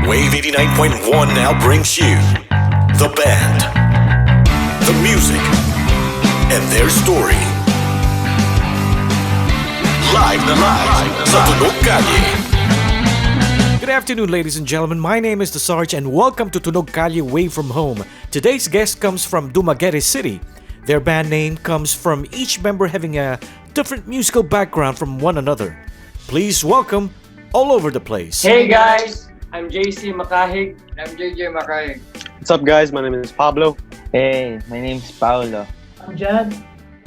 Wave 89.1 now brings you the band, the music, and their story. Live na live sa Tunog Kalye. Good afternoon, ladies and gentlemen. My name is the Sarge, and welcome to Tunog Kalye Way from Home. Today's guest comes from Dumaguete City. Their band name comes from each member having a different musical background from one another. Please welcome All Over the Place. Hey guys, I'm JC Makahig. I'm JJ Makahig. What's up, guys? My name is Pablo. Hey, my name's Paolo. I'm Jed.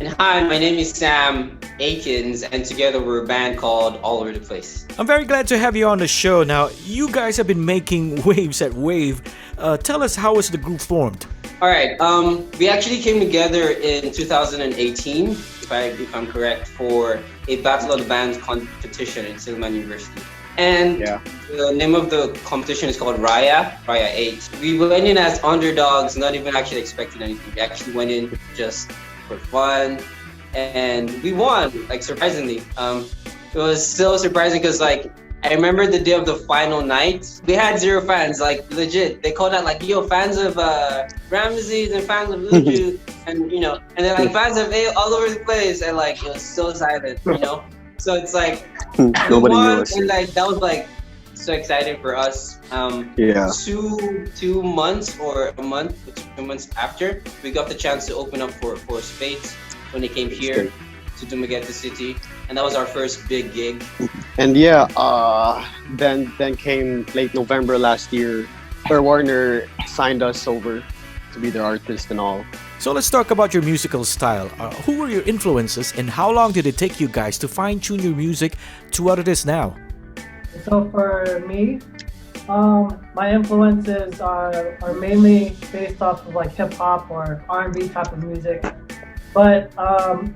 And hi, my name is Sam Akins, and together we're a band called All Over the Place. I'm very glad to have you on the show. Now, you guys have been making waves at Wave. Tell us, how was the group formed? All right, we actually came together in 2018, if I'm correct, for a Battle of the Bands competition at Silman University. And the name of the competition is called Raya 8. We went in as underdogs, not even actually expecting anything. We actually went in just for fun, and we won, like, surprisingly. It was so surprising because, like, I remember the day of the final night, we had 0 fans, like, legit. They called out, like, yo, fans of Ramses and fans of Uju, and, you know, and then, like, fans of A All Over the Place, and, like, it was so silent, you know? So it's like, Nobody knew us. and, like, that was, like, so exciting for us. Two months or a month, 2 months after, we got the chance to open up for Spades when they came here to Dumaguete City, and that was our first big gig. And then came late November last year, where Warner signed us over to be their artist and all. So let's talk about your musical style. Who were your influences, and how long did it take you guys to fine-tune your music to what it is now? So for me, my influences are mainly based off of like hip hop or R&B type of music. But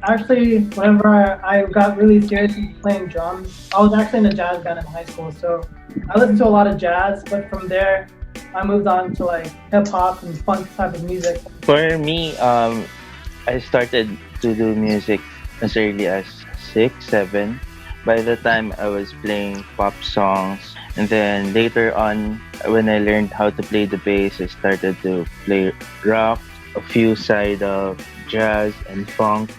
actually, whenever I got really serious into playing drums, I was actually in a jazz band in high school. So I listened to a lot of jazz, but from there, I moved on to like hip hop and funk type of music. For me, I started to do music as early as 6, 7. By the time I was playing pop songs, and then later on, when I learned how to play the bass, I started to play rock, a few side of jazz and funk.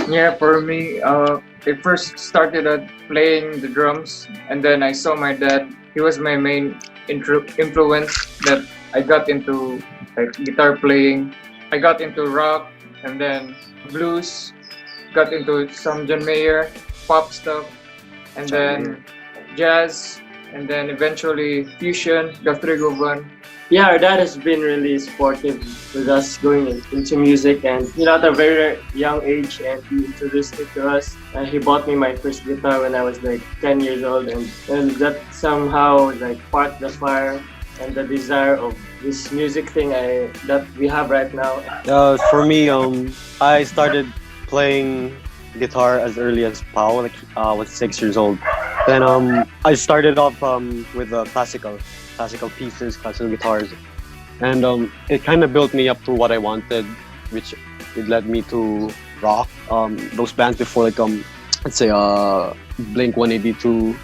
Yeah, for me, I first started at playing the drums, and then I saw my dad. He was my main influence that I got into, like, guitar playing. I got into rock, and then blues, got into some John Mayer, pop stuff, and then jazz, and then eventually fusion, Guthrie Govan. Yeah, our dad has been really supportive with us going into music, and at a very young age, and he introduced it to us. And he bought me my first guitar when I was like 10 years old, and that somehow like sparked the fire and the desire of this music thing that we have right now. For me, I started playing guitar as early as Pao, like I was 6 years old. Then I started off with classical pieces, classical guitars, and it kind of built me up to what I wanted, which it led me to rock. Those bands before, like let's say Blink 182,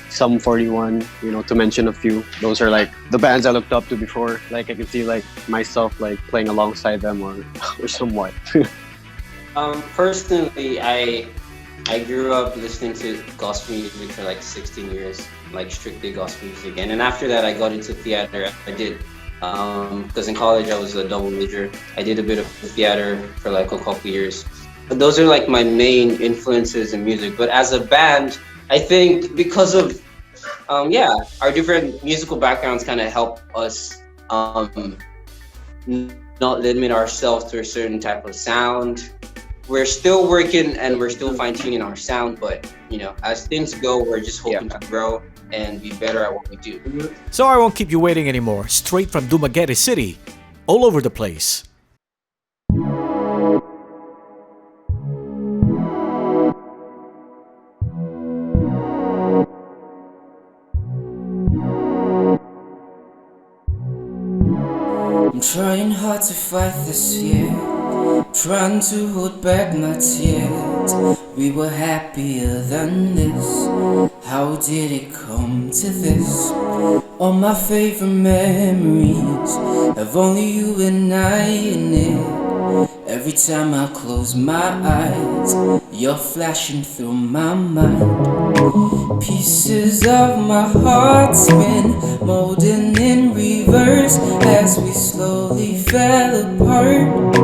Sum 41, to mention a few. Those are like the bands I looked up to before. Like I could see like myself like playing alongside them or somewhat. Personally, I grew up listening to gospel music for like 16 years, like strictly gospel music. And then after that, I got into theater. I did, because in college I was a double major. I did a bit of theater for like a couple years. But those are like my main influences in music. But as a band, I think because of, our different musical backgrounds kind of help us not limit ourselves to a certain type of sound. We're still working and we're still fine-tuning our sound, but as things go, we're just hoping to grow and be better at what we do. So I won't keep you waiting anymore. Straight from Dumaguete City, All Over the Place. I'm trying hard to fight this fear, trying to hold back my tears. night. We were happier than this. How did it come to this? All my favorite memories have only you and I in it. Every time I close my eyes, you're flashing through my mind. Pieces of my heart spin, molding in reverse as we slowly fell apart.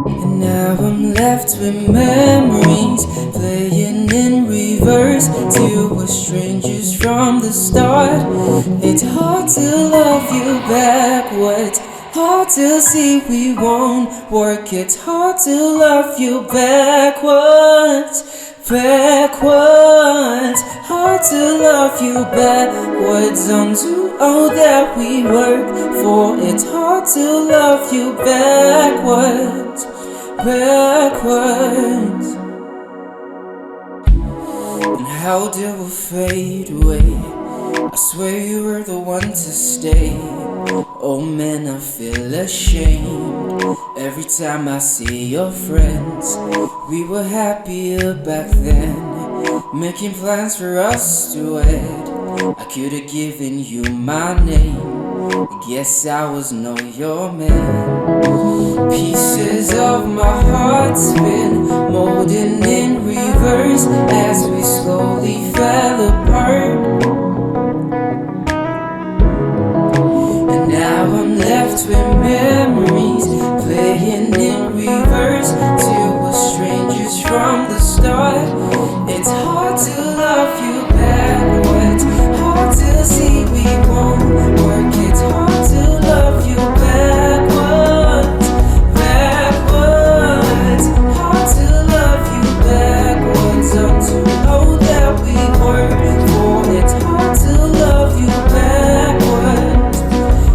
And now I'm left with memories playing in reverse till we're strangers from the start. It's hard to love you backwards, hard to see we won't work. It's hard to love you backwards, backwards. Hard to love you backwards onto all that we work for. It's hard to love you backwards, backwards. And how did we fade away? I swear you were the one to stay. Oh man, I feel ashamed every time I see your friends. We were happier back then, making plans for us to wed. I could have given you my name, guess I was no your man. Pieces of my heart spin, molding in reverse as we slowly fell apart. And now I'm left with memories playing in reverse till we're strangers from the start. It's hard to love you backwards, hard to see we won't work. It's hard to love you backwards, backwards. Hard to love you backwards unto all that we work for. It's hard to love you backwards,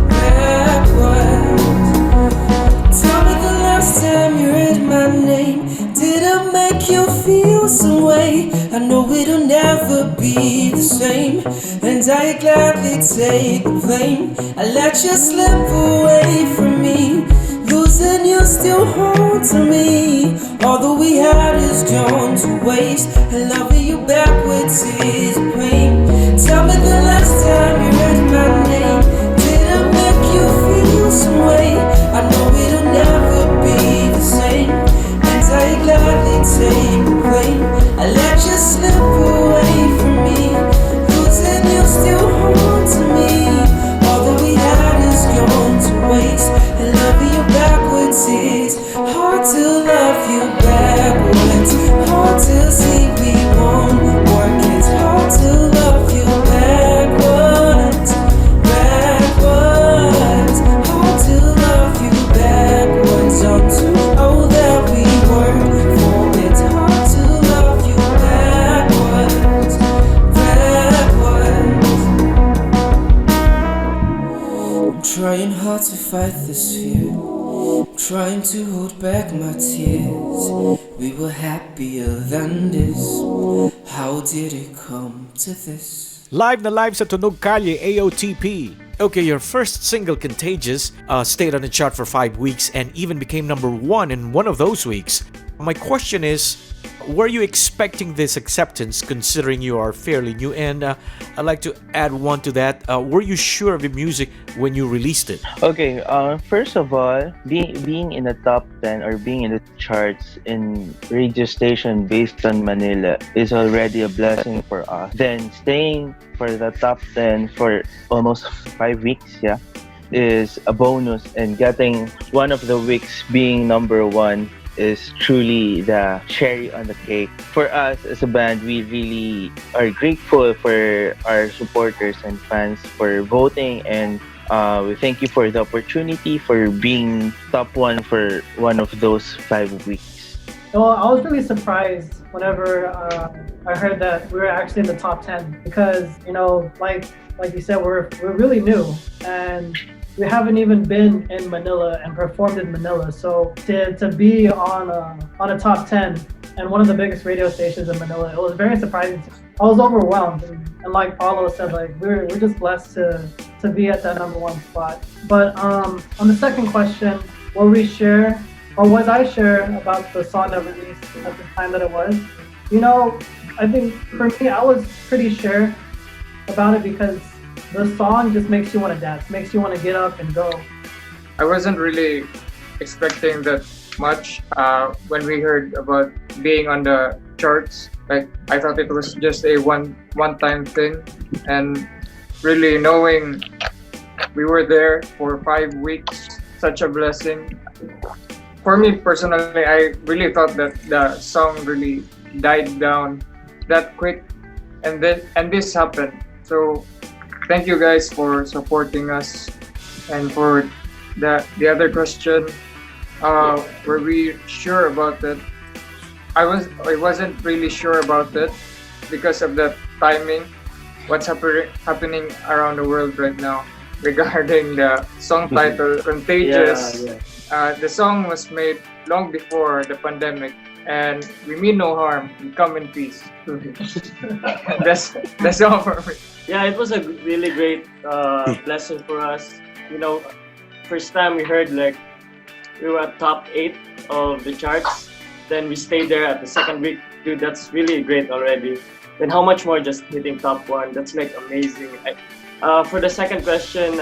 backwards. Tell me the last time you heard my name, did it make you feel some way? I know it'll never be the same, and I gladly take the blame. I let you slip away from me, losing you still haunts me. Although we had is gone to waste, and loving you backwards is pain. Tell me the last time you heard my name, did it make you feel some way? I know it'll never be the same, and I gladly take the blame. I let you slip away from me, losing you still haunt me. Although we had is gone to waste, and loving you backwards is hard to love you backwards, hard to see we won't work. It's hard to love you backwards, backwards. Hard to love you backwards onto all that we work for. It's hard to love you backwards, backwards. I'm trying hard to fight this fear, I'm trying to hold back my tears. We were happier than this. How did it come to this? Live na live sa Tunog Kalye AOTP. Okay, your first single, Contagious, stayed on the chart for 5 weeks and even became #1 in one of those weeks. My question is, were you expecting this acceptance considering you are fairly new? And I'd like to add one to that. Were you sure of your music when you released it? Okay, first of all, being in the top 10 or being in the charts in radio station based on Manila is already a blessing for us. Then staying for the top 10 for almost 5 weeks, yeah, is a bonus, and getting one of the weeks being #1 is truly the cherry on the cake. For us as a band, we really are grateful for our supporters and fans for voting, and we thank you for the opportunity for being top 1 for one of those 5 weeks. Well, I was really surprised whenever I heard that we were actually in the top 10 because, you know, like you said, we're really new and we haven't even been in Manila and performed in Manila. So to be on a top 10 and one of the biggest radio stations in Manila, it was very surprising. I was overwhelmed, and like Paulo said, like we're just blessed to be at that #1 spot. But on the second question, were we sure? or what I share about the song that released at the time that it was, you know, I think for me, I was pretty sure about it because the song just makes you want to dance, makes you want to get up and go. I wasn't really expecting that much when we heard about being on the charts. Like I thought it was just a one time thing, and really knowing we were there for 5 weeks, such a blessing. For me personally, I really thought that the song really died down that quick, and this happened. So thank you guys for supporting us, and for the other question, were we sure about it? I wasn't really sure about it because of the timing. What's happening around the world right now regarding the song title "Contagious." Yeah, yeah. The song was made long before the pandemic, and we mean no harm. We come in peace. That's all for me. Yeah, it was a really great blessing for us. You know, first time we heard like we were at top 8 of the charts. Then we stayed there at the second week. Dude, that's really great already. Then how much more just hitting top 1? That's like amazing. For the second question,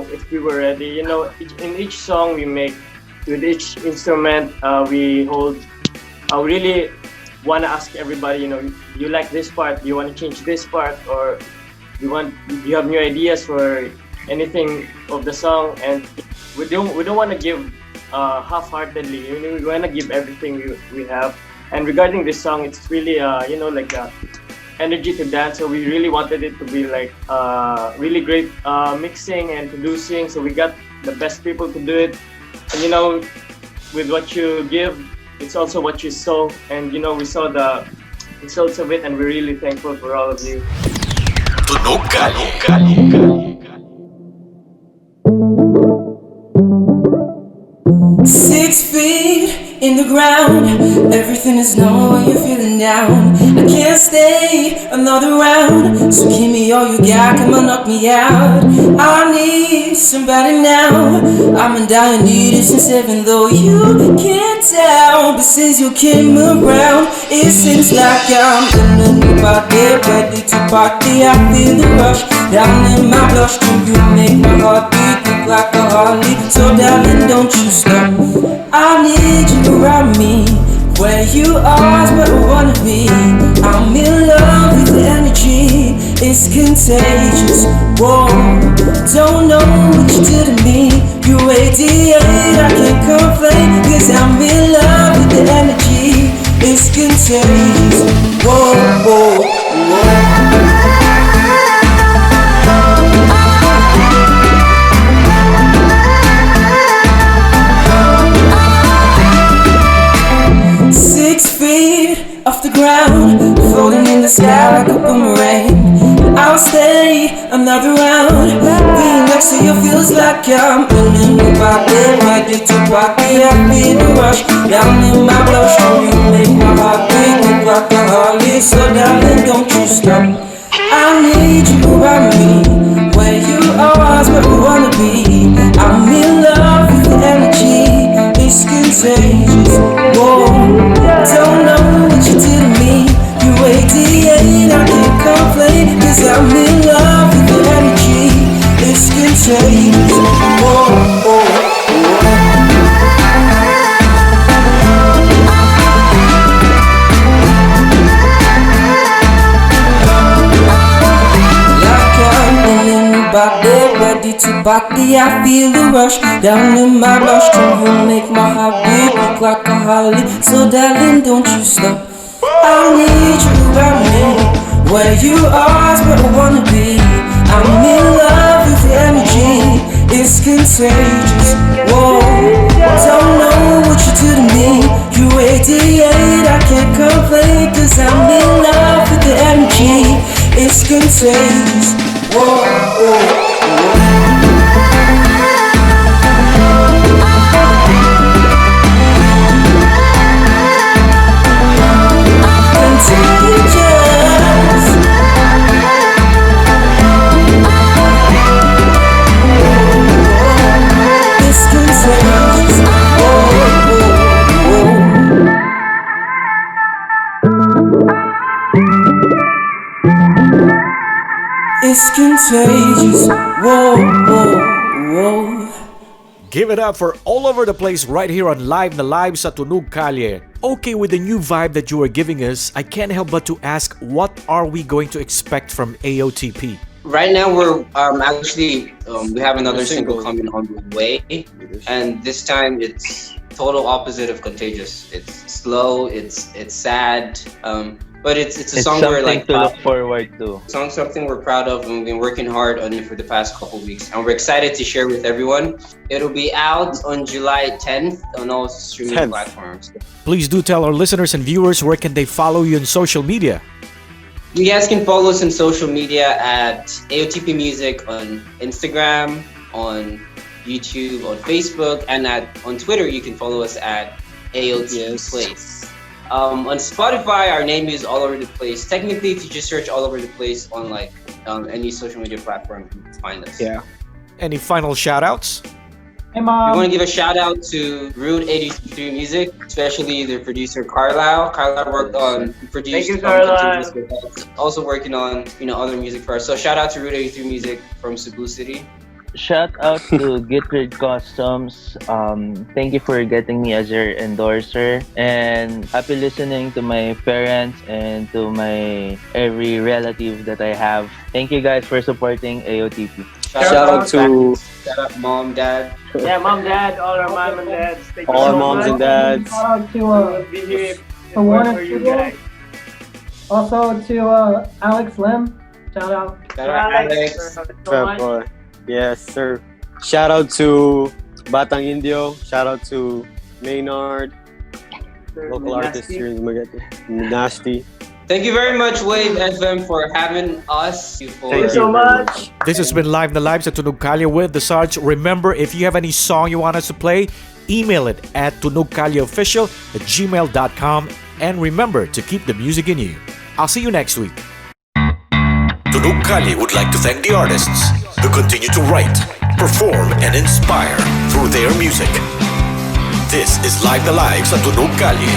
if we were ready, you know, in each song we make, with each instrument we hold, I really want to ask everybody, you know, you like this part, you want to change this part, or you have new ideas for anything of the song, and we don't want to give half-heartedly. You know, we want to give everything we have. And regarding this song, it's really you know, like energy to dance. So we really wanted it to be like really great mixing and producing. So we got the best people to do it. And you know, with what you give, it's also what you sow. And you know, we saw the results of it, and we're really thankful for all of you. Tunog Kalye. 6 feet in the ground, everything is known when you're feeling down. I can't stay another round, so give me all you got, come on, knock me out. I need somebody now, I'm in dire need it since heaven, though you can't tell. But since you came around, it seems like I'm in a new body, ready to party. I feel the rush down in my bloodstream, you make my heart beat like a Harley. So darling, don't you stop, I need you around me. Where you are is where I wanna be. I'm in love with the energy, it's contagious. Whoa, don't know what you did to me. You radiate, I can't complain, cause I'm in love with the energy, it's contagious. Whoa, whoa, whoa. 6 feet off the ground, floating in the sky like a boomerang. I'll stay another round, being next to you feels like I'm in a new body, ready to party. I feel the rush down in my bloodstream, you make my heart beat like a Harley. So darling, don't you stop, I need you around me. Where you are is where I wanna be. I'm in love with the energy, it's contagious. Whoa, don't know what you did to me. You radiate, I can't complain, cause I'm in love with the energy, it's contagious. Whoa, whoa, whoa. Body, ready to party, I feel the rush down in my bloodstream, you make my heart beat like a Harley. So darling, don't you stop, I need you around me. Where you are is where I wanna be. I'm in love with the energy, it's contagious. Whoa, don't know what you do to me. You radiate, I can't complain, cause I'm in love with the energy, it's contagious. Whoa, whoa, whoa. It's contagious. Whoa, whoa. It's contagious. Whoa, whoa, whoa. Give it up for all over the place right here on Live na Live sa Tunog Kalye. Okay, with the new vibe that you are giving us, I can't help but to ask, what are we going to expect from AOTP? Right now, we're actually we have another single coming on the way, and this time it's total opposite of Contagious. It's slow, it's sad, but it's a song we're something like to look forward to. song something we're proud of, and we've been working hard on it for the past couple weeks, and we're excited to share with everyone. It'll be out on July 10th on all streaming platforms. Please do tell our listeners and viewers, where can they follow you on social media? You guys can follow us on social media at AOTP Music on Instagram, on YouTube, on Facebook, and on Twitter. You can follow us at AOTP Place. On Spotify, our name is All Over the Place. Technically, if you just search All Over the Place on any social media platform, you can find us. Yeah. Any final shout outs? Hey, We Mom. want to give a shout out to Route 83 Music, especially the producer Carlisle. Carlisle worked on produced. Thank you, Carlisle. Contagious with us. Also working on other music for us. So shout out to Route 83 Music from Cebu City. Shout out to Gitrid Customs. Thank you for getting me as your endorser, and happy listening to my parents and to my every relative that I have. Thank you guys for supporting AOTP. Shout out to Shout out Mom, Dad. Yeah, mom, dad, all our mom and dads. Thank you all so our moms much. and dads. Shout out to We'll be here for one for and you two. guys. Also to Alex Lim. Shout out. Shout out Alex. So much. Boy. Yes, sir. Shout out to Batang Indio. Shout out to Maynard, local artist here in Dumaguete. Nasty. Thank you very much, Wave FM, for having us. Thank you so much. This has been Live na Live sa Tunog Kalye with the Sarge. Remember, if you have any song you want us to play, email it at tunogkalyeofficial@gmail.com. And remember to keep the music in you. I'll see you next week. Tunog Kalye would like to thank the artists who continue to write, perform, and inspire through their music. This is Live na Live sa Tunog Kalye.